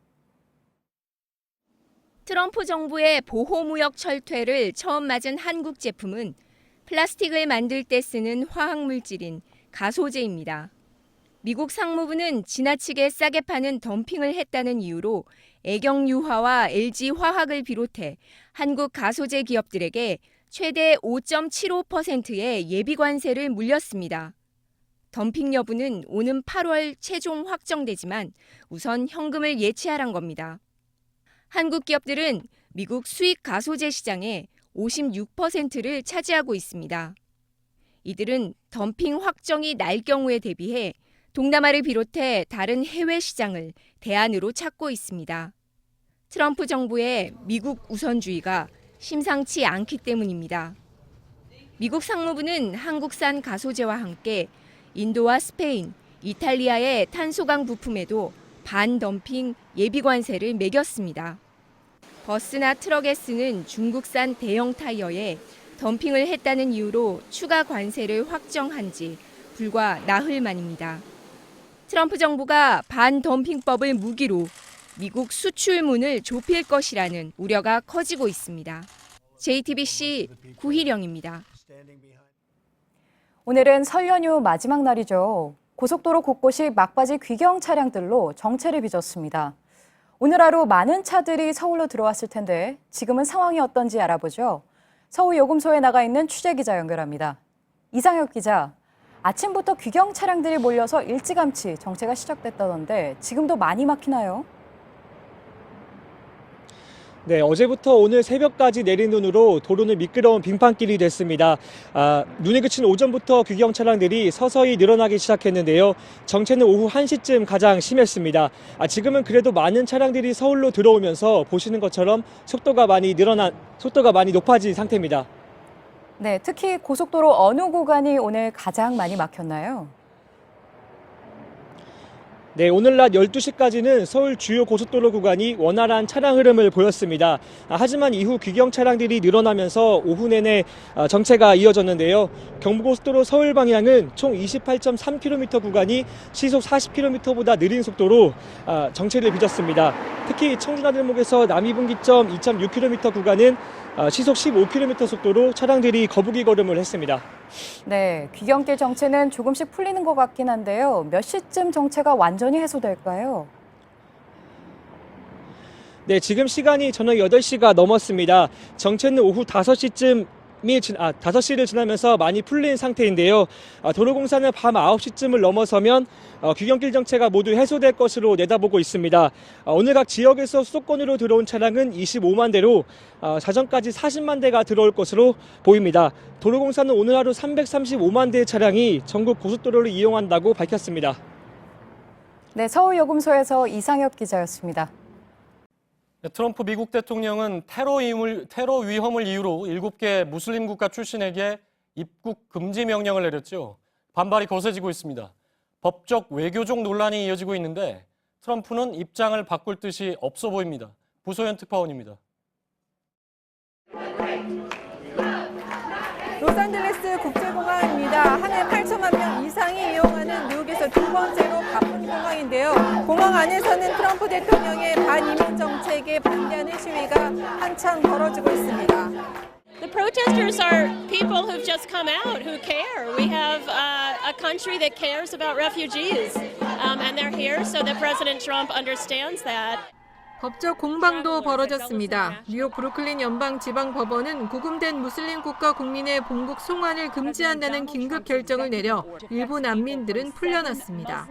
Speaker 14: 트럼프 정부의 보호무역 철퇴를 처음 맞은 한국 제품은 플라스틱을 만들 때 쓰는 화학물질인 가소제입니다. 미국 상무부는 지나치게 싸게 파는 덤핑을 했다는 이유로 애경유화와 LG화학을 비롯해 한국 가소제 기업들에게 최대 5.75%의 예비관세를 물렸습니다. 덤핑 여부는 오는 8월 최종 확정되지만 우선 현금을 예치하란 겁니다. 한국 기업들은 미국 수입 가소제 시장의 56%를 차지하고 있습니다. 이들은 덤핑 확정이 날 경우에 대비해 동남아를 비롯해 다른 해외 시장을 대안으로 찾고 있습니다. 트럼프 정부의 미국 우선주의가 심상치 않기 때문입니다. 미국 상무부는 한국산 가소제와 함께 인도와 스페인, 이탈리아의 탄소강 부품에도 반덤핑 예비관세를 매겼습니다. 버스나 트럭에 쓰는 중국산 대형 타이어에 덤핑을 했다는 이유로 추가 관세를 확정한 지 불과 나흘 만입니다. 트럼프 정부가 반덤핑법을 무기로 미국 수출문을 좁힐 것이라는 우려가 커지고 있습니다. JTBC 구희령입니다.
Speaker 1: 오늘은 설 연휴 마지막 날이죠. 고속도로 곳곳이 막바지 귀경 차량들로 정체를 빚었습니다. 오늘 하루 많은 차들이 서울로 들어왔을 텐데 지금은 상황이 어떤지 알아보죠. 서울 요금소에 나가 있는 취재기자 연결합니다. 이상혁 기자, 아침부터 귀경 차량들이 몰려서 일찌감치 정체가 시작됐다던데 지금도 많이 막히나요?
Speaker 15: 네, 어제부터 오늘 새벽까지 내린 눈으로 도로는 미끄러운 빙판길이 됐습니다. 눈이 그친 오전부터 귀경 차량들이 서서히 늘어나기 시작했는데요. 정체는 오후 1시쯤 가장 심했습니다. 지금은 그래도 많은 차량들이 서울로 들어오면서 보시는 것처럼 속도가 많이 높아진 상태입니다.
Speaker 1: 네, 특히 고속도로 어느 구간이 오늘 가장 많이 막혔나요?
Speaker 15: 네, 오늘 낮 12시까지는 서울 주요 고속도로 구간이 원활한 차량 흐름을 보였습니다. 하지만 이후 귀경 차량들이 늘어나면서 오후 내내 정체가 이어졌는데요. 경부고속도로 서울 방향은 총 28.3km 구간이 시속 40km보다 느린 속도로 정체를 빚었습니다. 특히 청주나들목에서 남이분기점 2.6km 구간은 시속 15km 속도로 차량들이 거북이 걸음을 했습니다.
Speaker 1: 네, 귀경길 정체는 조금씩 풀리는 것 같긴 한데요. 몇 시쯤 정체가 완전히 해소될까요?
Speaker 15: 네, 지금 시간이 저녁 8시가 넘었습니다. 정체는 오후 5시쯤 5시를 지나면서 많이 풀린 상태인데요. 도로공사는 밤 9시쯤을 넘어서면 귀경길 정체가 모두 해소될 것으로 내다보고 있습니다. 오늘 각 지역에서 수도권으로 들어온 차량은 25만 대로 자정까지 40만 대가 들어올 것으로 보입니다. 도로공사는 오늘 하루 335만 대의 차량이 전국 고속도로를 이용한다고 밝혔습니다.
Speaker 1: 네, 서울요금소에서 이상엽 기자였습니다.
Speaker 3: 트럼프 미국 대통령은 테러 위험을 이유로 7개 무슬림 국가 출신에게 입국 금지 명령을 내렸죠. 반발이 거세지고 있습니다. 법적, 외교적 논란이 이어지고 있는데 트럼프는 입장을 바꿀 뜻이 없어 보입니다. 부소연 특파원입니다.
Speaker 1: 로스앤젤레스 국제공항입니다. 한 해 8천만 명 이상이 이용하는 미국에서 두 번째로 바쁜 공항인데요. 공항 안에서는 트럼프 대통령의 반이민 정책에 반대하는 시위가 한참 벌어지고 있습니다.
Speaker 16: The protesters are people who've just come out who care. We have a country that cares about refugees, and they're here so that President Trump understands that.
Speaker 7: 법적 공방도 벌어졌습니다. 뉴욕 브루클린 연방지방법원은 구금된 무슬림 국가 국민의 본국 송환을 금지한다는 긴급 결정을 내려 일부 난민들은 풀려났습니다.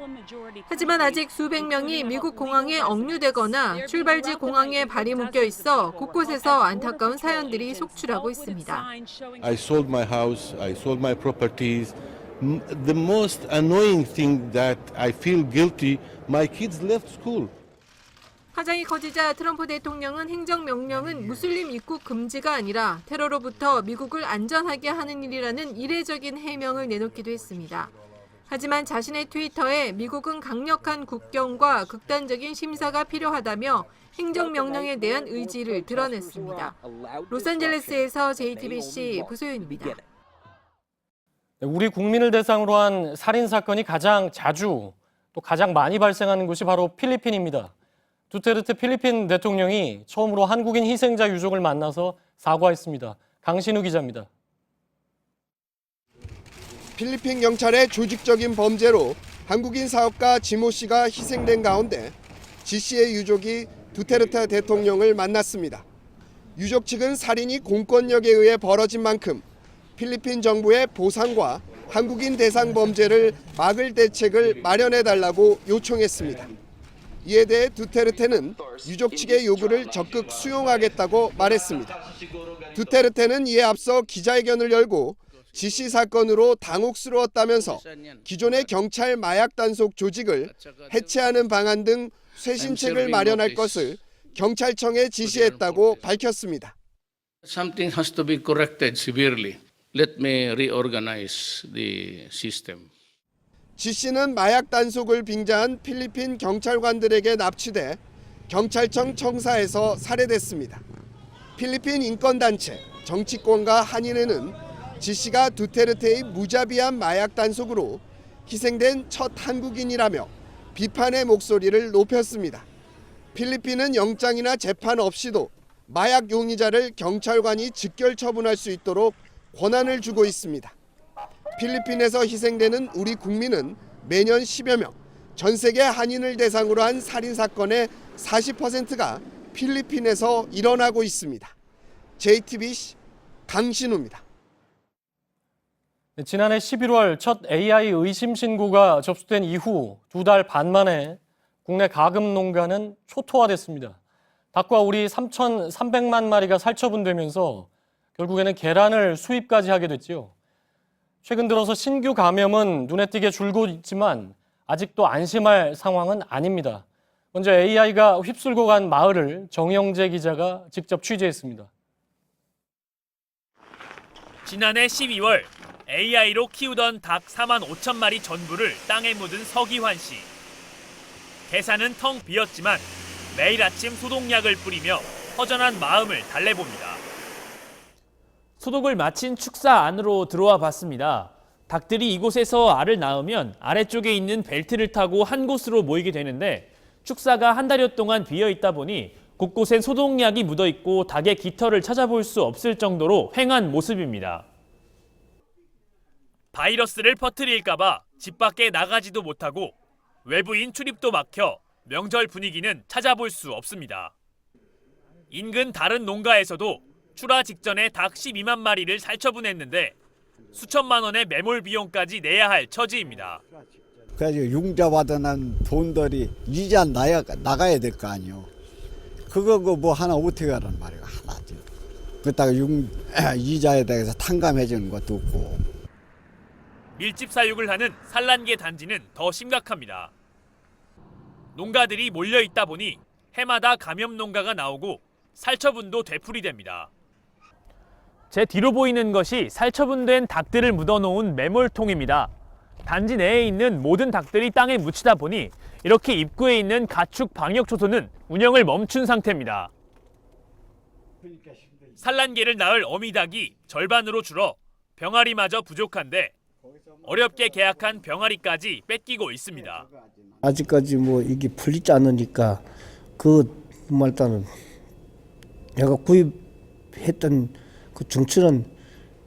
Speaker 7: 하지만 아직 수백 명이 미국 공항에 억류되거나 출발지 공항에 발이 묶여 있어 곳곳에서 안타까운 사연들이 속출하고 있습니다.
Speaker 17: I sold my house, I sold my properties. The most annoying thing that I feel guilty, my kids left school.
Speaker 7: 파장이 커지자 트럼프 대통령은 행정명령은 무슬림 입국 금지가 아니라 테러로부터 미국을 안전하게 하는 일이라는 이례적인 해명을 내놓기도 했습니다. 하지만 자신의 트위터에 미국은 강력한 국경과 극단적인 심사가 필요하다며 행정명령에 대한 의지를 드러냈습니다. 로스앤젤레스에서 JTBC 부소연입니다.
Speaker 3: 우리 국민을 대상으로 한 살인사건이 가장 자주 또 가장 많이 발생하는 곳이 바로 필리핀입니다. 두테르테 필리핀 대통령이 처음으로 한국인 희생자 유족을 만나서 사과했습니다. 강신우 기자입니다.
Speaker 18: 필리핀 경찰의 조직적인 범죄로 한국인 사업가 지모 씨가 희생된 가운데 지 씨의 유족이 두테르테 대통령을 만났습니다. 유족 측은 살인이 공권력에 의해 벌어진 만큼 필리핀 정부의 보상과 한국인 대상 범죄를 막을 대책을 마련해달라고 요청했습니다. 이에 대해 두테르테는 유족 측의 요구를 적극 수용하겠다고 말했습니다. 두테르테는 이에 앞서 기자회견을 열고 지씨 사건으로 당혹스러웠다면서 기존의 경찰 마약 단속 조직을 해체하는 방안 등 쇄신책을 마련할 것을 경찰청에 지시했다고 밝혔습니다.
Speaker 19: Something has to be corrected severely. Let me reorganize the system.
Speaker 18: 지 씨는 마약 단속을 빙자한 필리핀 경찰관들에게 납치돼 경찰청 청사에서 살해됐습니다. 필리핀 인권단체, 정치권과 한인회는 지 씨가 두테르테의 무자비한 마약 단속으로 희생된 첫 한국인이라며 비판의 목소리를 높였습니다. 필리핀은 영장이나 재판 없이도 마약 용의자를 경찰관이 직결 처분할 수 있도록 권한을 주고 있습니다. 필리핀에서 희생되는 우리 국민은 매년 10여 명, 전 세계 한인을 대상으로 한 살인 사건의 40%가 필리핀에서 일어나고 있습니다. JTBC 강신우입니다.
Speaker 3: 지난해 11월 첫 AI 의심 신고가 접수된 이후 2달 반 만에 국내 가금 농가는 초토화됐습니다. 닭과 오리 3,300만 마리가 살처분되면서 결국에는 계란을 수입까지 하게 됐지요. 최근 들어서 신규 감염은 눈에 띄게 줄고 있지만 아직도 안심할 상황은 아닙니다. 먼저 AI가 휩쓸고 간 마을을 정영재 기자가 직접 취재했습니다.
Speaker 20: 지난해 12월 AI로 키우던 닭 4만 5천 마리 전부를 땅에 묻은 서기환 씨. 계산은 텅 비었지만 매일 아침 소독약을 뿌리며 허전한 마음을 달래봅니다.
Speaker 21: 소독을 마친 축사 안으로 들어와 봤습니다. 닭들이 이곳에서 알을 낳으면 아래쪽에 있는 벨트를 타고 한 곳으로 모이게 되는데 축사가 한 달여 동안 비어 있다 보니 곳곳엔 소독약이 묻어 있고 닭의 깃털을 찾아볼 수 없을 정도로 휑한 모습입니다.
Speaker 20: 바이러스를 퍼뜨릴까봐 집 밖에 나가지도 못하고 외부인 출입도 막혀 명절 분위기는 찾아볼 수 없습니다. 인근 다른 농가에서도 출하 직전에 닭 12만 마리를 살처분했는데 수천만 원의 매몰 비용까지 내야 할 처지입니다.
Speaker 2: 그래서 융자 받아난 돈들이 이자 나가야 될 거 아니요. 그거 뭐 하나 어떻게 하란 말이야. 하나지. 그렇다가 이자에 대해서 탕감해 주는 것도 없고.
Speaker 20: 밀집 사육을 하는 산란계 단지는 더 심각합니다. 농가들이 몰려 있다 보니 해마다 감염 농가가 나오고 살처분도 되풀이됩니다.
Speaker 21: 제 뒤로 보이는 것이 살처분된 닭들을 묻어놓은 매몰통입니다. 단지 내에 있는 모든 닭들이 땅에 묻히다 보니 이렇게 입구에 있는 가축 방역 초소는 운영을 멈춘 상태입니다.
Speaker 20: 산란계를 낳을 어미닭이 절반으로 줄어 병아리마저 부족한데 어렵게 계약한 병아리까지 뺏기고 있습니다.
Speaker 22: 아직까지 뭐 이게 풀리지 않으니까 일단은 내가 구입했던 그 중추는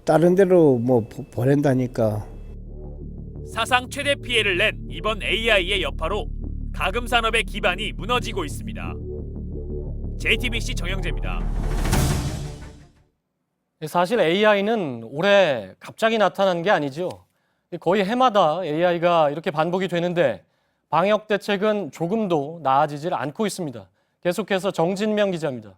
Speaker 22: 다른 데로 뭐 보낸다니까.
Speaker 20: 사상 최대 피해를 낸 이번 AI의 여파로 가금 산업의 기반이 무너지고 있습니다. JTBC 정영재입니다.
Speaker 3: 사실 AI는 올해 갑자기 나타난 게 아니죠. 거의 해마다 AI가 이렇게 반복이 되는데 방역 대책은 조금도 나아지질 않고 있습니다. 계속해서 정진명 기자입니다.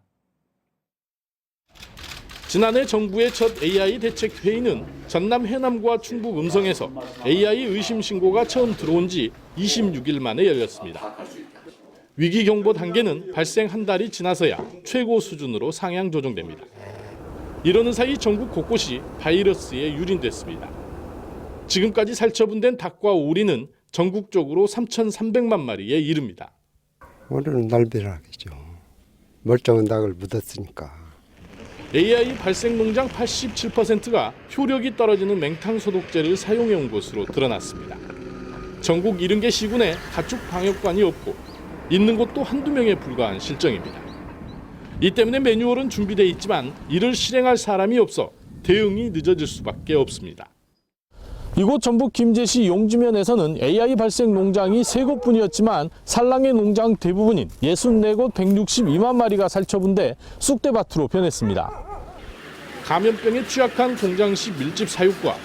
Speaker 23: 지난해 정부의 첫 AI 대책 회의는 전남 해남과 충북 음성에서 AI 의심 신고가 처음 들어온 지 26일 만에 열렸습니다. 위기 경보 단계는 발생 한 달이 지나서야 최고 수준으로 상향 조정됩니다. 이러는 사이 전국 곳곳이 바이러스에 유린됐습니다. 지금까지 살처분된 닭과 오리는 전국적으로 3,300만 마리에 이릅니다.
Speaker 24: 오늘은 날벼락이죠. 멀쩡한 닭을 묻었으니까.
Speaker 23: AI 발생 농장 87%가 효력이 떨어지는 맹탕 소독제를 사용해온 것으로 드러났습니다. 전국 70개 시군에 가축 방역관이 없고 있는 곳도 한두 명에 불과한 실정입니다. 이 때문에 매뉴얼은 준비돼 있지만 이를 실행할 사람이 없어 대응이 늦어질 수밖에 없습니다. 이곳 전북 김제시 용지면에서는 AI 발생 농장이 3곳뿐이었지만 산란계 농장 대부분인 64곳 162만 마리가 살처분돼 쑥대밭으로 변했습니다. 감염병에 취약한 공장시 밀집 사육과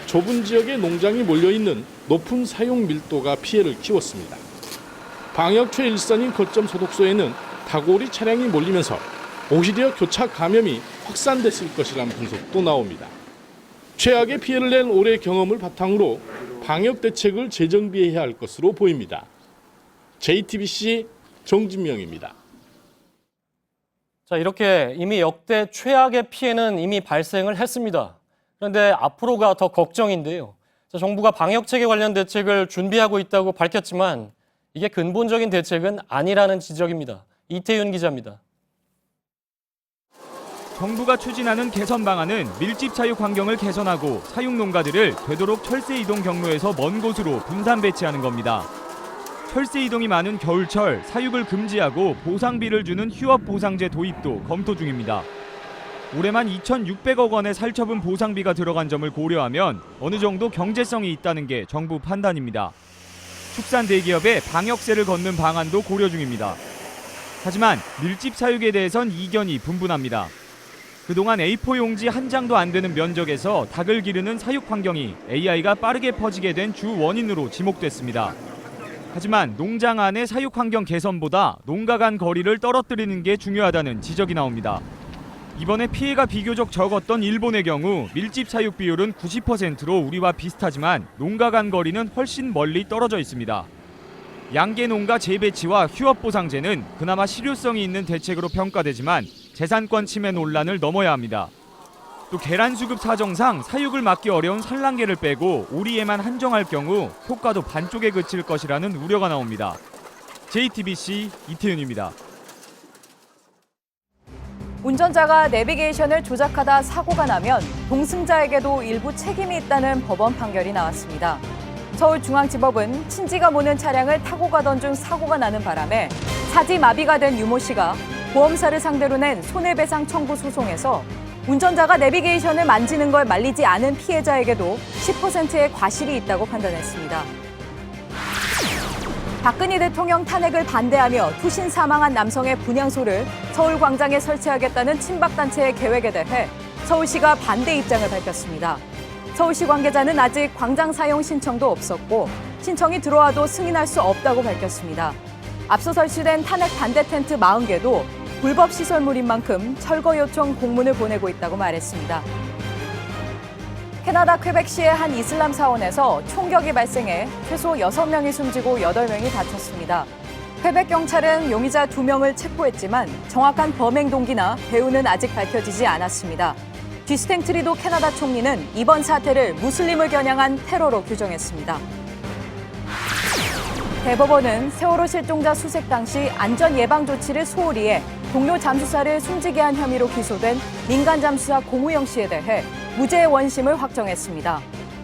Speaker 23: 좁은 지역에 농장이 몰려있는 높은 사육 밀도가 피해를 키웠습니다. 방역 최일선인 거점 소독소에는 닭오리 차량이 몰리면서 오히려 교차 감염이 확산됐을 것이라는 분석도 나옵니다. 최악의 피해를 낸 올해 경험을 바탕으로 방역 대책을 재정비해야 할 것으로 보입니다. JTBC 정진명입니다.
Speaker 3: 자, 이렇게 이미 역대 최악의 피해는 이미 발생을 했습니다. 그런데 앞으로가 더 걱정인데요. 자, 정부가 방역체계 관련 대책을 준비하고 있다고 밝혔지만 이게 근본적인 대책은 아니라는 지적입니다. 이태윤 기자입니다.
Speaker 25: 정부가 추진하는 개선 방안은 밀집 사육 환경을 개선하고 사육 농가들을 되도록 철새 이동 경로에서 먼 곳으로 분산 배치하는 겁니다. 철새 이동이 많은 겨울철 사육을 금지하고 보상비를 주는 휴업 보상제 도입도 검토 중입니다. 올해만 2,600억 원의 살처분 보상비가 들어간 점을 고려하면 어느 정도 경제성이 있다는 게 정부 판단입니다. 축산 대기업에 방역세를 걷는 방안도 고려 중입니다. 하지만 밀집 사육에 대해선 이견이 분분합니다. 그동안 A4 용지 한 장도 안 되는 면적에서 닭을 기르는 사육 환경이 AI가 빠르게 퍼지게 된 주 원인으로 지목됐습니다. 하지만 농장 안의 사육 환경 개선보다 농가 간 거리를 떨어뜨리는 게 중요하다는 지적이 나옵니다. 이번에 피해가 비교적 적었던 일본의 경우 밀집 사육 비율은 90%로 우리와 비슷하지만 농가 간 거리는 훨씬 멀리 떨어져 있습니다. 양계 농가 재배치와 휴업 보상제는 그나마 실효성이 있는 대책으로 평가되지만 재산권 침해 논란을 넘어야 합니다. 또 계란 수급 사정상 사육을 막기 어려운 산란계를 빼고 오리에만 한정할 경우 효과도 반쪽에 그칠 것이라는 우려가 나옵니다. JTBC 이태윤입니다.
Speaker 1: 운전자가 내비게이션을 조작하다 사고가 나면 동승자에게도 일부 책임이 있다는 법원 판결이 나왔습니다. 서울중앙지법은 친지가 모는 차량을 타고 가던 중 사고가 나는 바람에 사지마비가 된 유모 씨가 보험사를 상대로 낸 손해배상 청구 소송에서 운전자가 내비게이션을 만지는 걸 말리지 않은 피해자에게도 10%의 과실이 있다고 판단했습니다. 박근혜 대통령 탄핵을 반대하며 투신 사망한 남성의 분향소를 서울광장에 설치하겠다는 친박단체의 계획에 대해 서울시가 반대 입장을 밝혔습니다. 서울시 관계자는 아직 광장 사용 신청도 없었고 신청이 들어와도 승인할 수 없다고 밝혔습니다. 앞서 설치된 탄핵 반대 텐트 40개도 불법 시설물인 만큼 철거 요청 공문을 보내고 있다고 말했습니다. 캐나다 퀘벡시의 한 이슬람 사원에서 총격이 발생해 최소 6명이 숨지고 8명이 다쳤습니다. 퀘벡 경찰은 용의자 2명을 체포했지만 정확한 범행 동기나 배후는 아직 밝혀지지 않았습니다. 쥐스탱 트리도 캐나다 총리는 이번 사태를 무슬림을 겨냥한 테러로 규정했습니다. 대법원은 세월호 실종자 수색 당시 안전 예방 조치를 소홀히 해 동료 잠수사를 숨지게 한 혐의로 기소된 민간 잠수사 공우영 씨에 대해 무죄의 원심을 확정했습니다.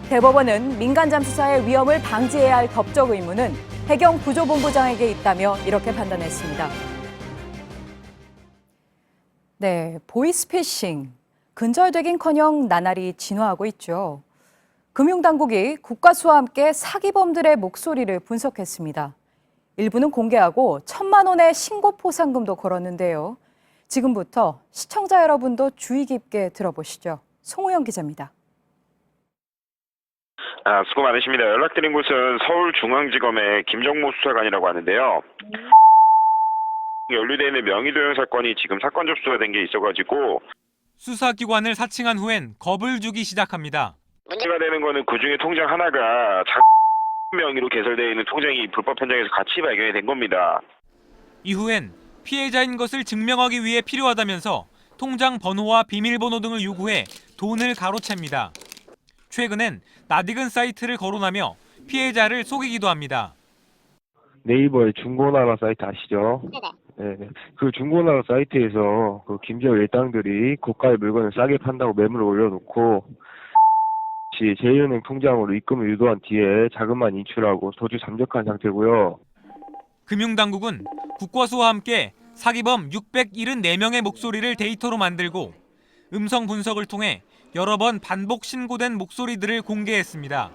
Speaker 1: 대법원은 민간 잠수사의 위험을 방지해야 할 법적 의무는 해경 구조본부장에게 있다며 이렇게 판단했습니다. 네, 보이스피싱. 근절되긴커녕 나날이 진화하고 있죠. 금융당국이 국과수와 함께 사기범들의 목소리를 분석했습니다. 일부는 공개하고 1,000만 원의 신고 포상금도 걸었는데요. 지금부터 시청자 여러분도 주의 깊게 들어보시죠. 송우영 기자입니다.
Speaker 4: 수고 많으십니다. 연락드린 곳은 서울중앙지검의 김정모 수사관이라고 하는데요. 연루되어 있는 명의도용 사건이 지금 사건 접수가 된 게 있어가지고
Speaker 6: 수사기관을 사칭한 후엔 겁을 주기 시작합니다.
Speaker 4: 문제가 되는 거는 그중에 통장 하나가 명의로 개설되어 있는 통장이 불법 현장에서 같이 발견이 된 겁니다.
Speaker 6: 이후엔 피해자인 것을 증명하기 위해 필요하다면서 통장 번호와 비밀번호 등을 요구해 돈을 가로챕니다. 최근엔 낯익은 사이트를 거론하며 피해자를 속이기도 합니다.
Speaker 8: 네이버의 중고나라 사이트 아시죠? 네. 그 중고나라 사이트에서 그 김지호 일당들이 고가의 물건을 싸게 판다고 매물을 올려놓고 제1은행 통장으로 입금을 유도한 뒤에 자금만 인출하고 도주 잠적한 상태고요.
Speaker 6: 금융당국은 국과수와 함께 사기범 674명의 목소리를 데이터로 만들고 음성 분석을 통해 여러 번 반복 신고된 목소리들을 공개했습니다.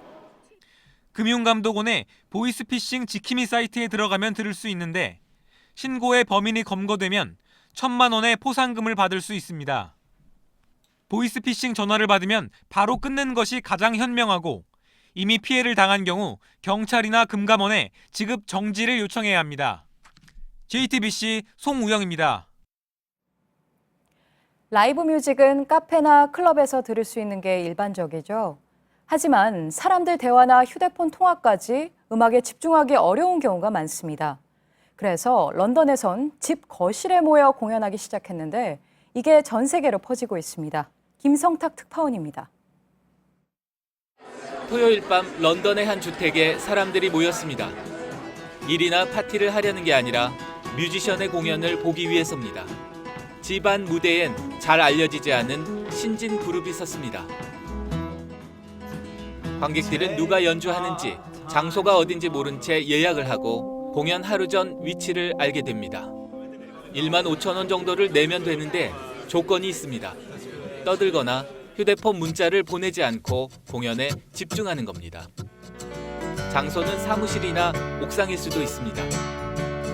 Speaker 6: 금융감독원의 보이스피싱 지킴이 사이트에 들어가면 들을 수 있는데 신고의 범인이 검거되면 1,000만 원의 포상금을 받을 수 있습니다. 보이스피싱 전화를 받으면 바로 끊는 것이 가장 현명하고 이미 피해를 당한 경우 경찰이나 금감원에 지급 정지를 요청해야 합니다. JTBC 송우영입니다.
Speaker 1: 라이브 뮤직은 카페나 클럽에서 들을 수 있는 게 일반적이죠. 하지만 사람들 대화나 휴대폰 통화까지 음악에 집중하기 어려운 경우가 많습니다. 그래서 런던에선 집 거실에 모여 공연하기 시작했는데 이게 전 세계로 퍼지고 있습니다. 김성탁 특파원입니다.
Speaker 9: 토요일 밤 런던의 한 주택에 사람들이 모였습니다. 일이나 파티를 하려는 게 아니라 뮤지션의 공연을 보기 위해서입니다. 집안 무대엔 잘 알려지지 않은 신진 그룹이 섰습니다. 관객들은 누가 연주하는지 장소가 어딘지 모른 채 예약을 하고 공연 하루 전 위치를 알게 됩니다. 15,000원 정도를 내면 되는데 조건이 있습니다. 떠들거나 휴대폰 문자를 보내지 않고 공연에 집중하는 겁니다. 장소는 사무실이나 옥상일 수도 있습니다.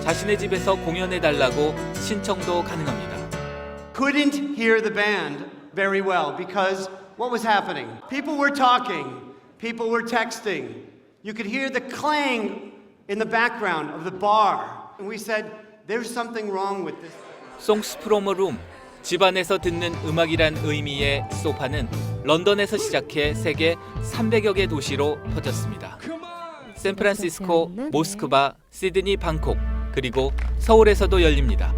Speaker 9: 자신의 집에서 공연해달라고 신청도 가능합니다.
Speaker 10: Couldn't hear the band very well because what was happening? People were talking, people were texting. You could hear the clang in the background of the bar. And we said, there's something wrong with this.
Speaker 9: Songs from a Room, 집안에서 듣는 음악이란 의미의 소파는 런던에서 시작해 세계 300여 개 도시로 퍼졌습니다. 샌프란시스코, 모스크바, 시드니, 방콕, 그리고 서울에서도 열립니다.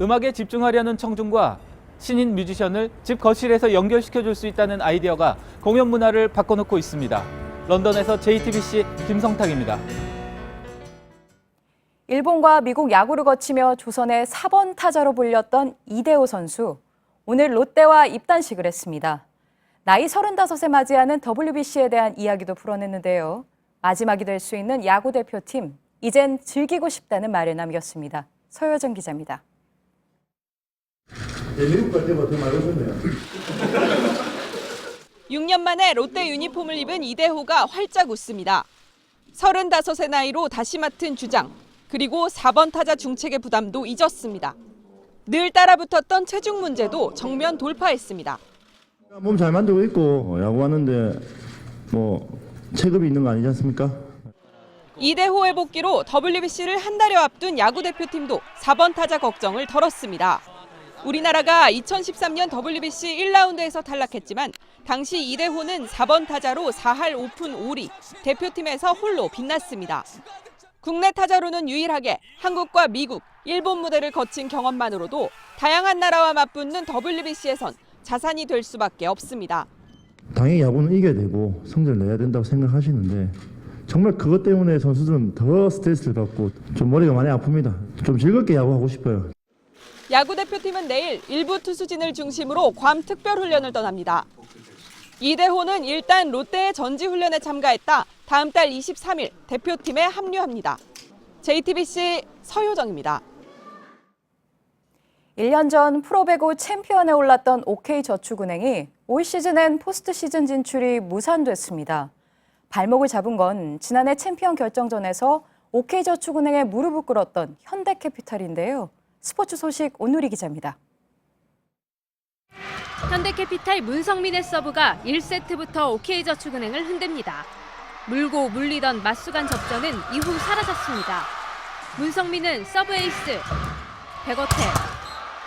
Speaker 21: 음악에 집중하려는 청중과 신인 뮤지션을 집 거실에서 연결시켜줄 수 있다는 아이디어가 공연 문화를 바꿔놓고 있습니다. 런던에서 JTBC 김성탁입니다.
Speaker 1: 일본과 미국 야구를 거치며 조선의 4번 타자로 불렸던 이대호 선수. 오늘 롯데와 입단식을 했습니다. 나이 35에 맞이하는 WBC에 대한 이야기도 풀어냈는데요. 마지막이 될 수 있는 야구 대표팀, 이젠 즐기고 싶다는 말을 남겼습니다. 서효정 기자입니다.
Speaker 26: 미국 갈 때보다 더 많이 오셨네요.
Speaker 13: 6년 만에 롯데 유니폼을 입은 이대호가 활짝 웃습니다. 35의 나이로 다시 맡은 주장, 그리고 4번 타자 중책의 부담도 잊었습니다. 늘 따라붙었던 체중 문제도 정면 돌파했습니다.
Speaker 26: 몸 잘 만들고 있고 야구하는데 뭐 체급이 있는 거 아니지 않습니까?
Speaker 13: 이대호의 복귀로 WBC를 한 달여 앞둔 야구 대표팀도 4번 타자 걱정을 덜었습니다. 우리나라가 2013년 WBC 1라운드에서 탈락했지만 당시 이대호는 4번 타자로 4할 5푼 5리, 대표팀에서 홀로 빛났습니다. 국내 타자로는 유일하게 한국과 미국, 일본 무대를 거친 경험만으로도 다양한 나라와 맞붙는 WBC에선 자산이 될 수밖에 없습니다.
Speaker 26: 당연히 야구는 이겨야 되고 성적을 내야 된다고 생각하시는데 정말 그것 때문에 선수들은 더 스트레스를 받고 좀 머리가 많이 아픕니다. 좀 즐겁게 야구하고 싶어요.
Speaker 13: 야구 대표팀은 내일 일부 투수진을 중심으로 괌 특별훈련을 떠납니다. 이대호는 일단 롯데의 전지훈련에 참가했다 다음 달 23일 대표팀에 합류합니다. JTBC 서효정입니다.
Speaker 1: 1년 전 프로배구 챔피언에 올랐던 OK저축은행이 올 시즌엔 포스트 시즌 진출이 무산됐습니다. 발목을 잡은 건 지난해 챔피언 결정전에서 OK저축은행에 무릎을 꿇었던 현대캐피탈인데요. 스포츠 소식 온누리 기자입니다.
Speaker 5: 현대캐피탈 문성민의 서브가 1세트부터 OK저축은행을 흔듭니다. 물고 물리던 맞수간 접전은 이후 사라졌습니다. 문성민은 서브 에이스, 백어택,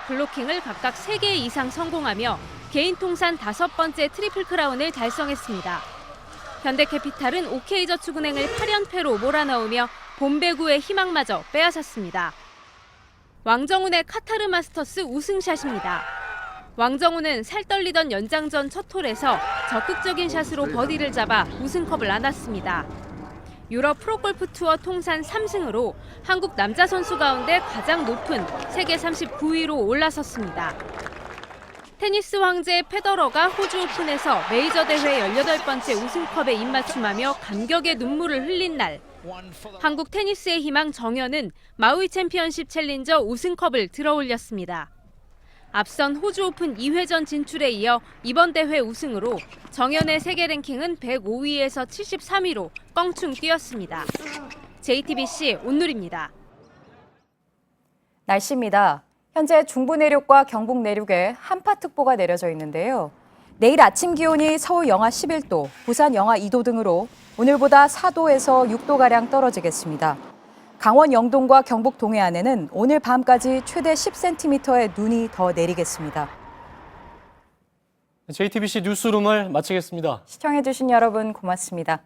Speaker 5: 블로킹을 각각 3개 이상 성공하며 개인 통산 5번째 트리플 크라운을 달성했습니다. 현대캐피탈은 OK저축은행을 8연패로 몰아넣으며 봄배구의 희망마저 빼앗았습니다. 왕정훈의 카타르 마스터스 우승샷입니다. 왕정훈은 살떨리던 연장전 첫 홀에서 적극적인 샷으로 버디를 잡아 우승컵을 안았습니다. 유럽 프로골프 투어 통산 3승으로 한국 남자 선수 가운데 가장 높은 세계 39위로 올라섰습니다. 테니스 황제 페더러가 호주 오픈에서 메이저 대회 18번째 우승컵에 입맞춤하며 감격의 눈물을 흘린 날. 한국 테니스의 희망 정현은 마우이 챔피언십 챌린저 우승컵을 들어올렸습니다. 앞선 호주 오픈 2회전 진출에 이어 이번 대회 우승으로 정현의 세계 랭킹은 105위에서 73위로 껑충 뛰었습니다. JTBC 온누리입니다.
Speaker 1: 날씨입니다. 현재 중부 내륙과 경북 내륙에 한파특보가 내려져 있는데요. 내일 아침 기온이 서울 영하 11도, 부산 영하 2도 등으로 오늘보다 4도에서 6도가량 떨어지겠습니다. 강원 영동과 경북 동해안에는 오늘 밤까지 최대 10cm의 눈이 더 내리겠습니다.
Speaker 3: JTBC 뉴스룸을 마치겠습니다.
Speaker 1: 시청해주신 여러분 고맙습니다.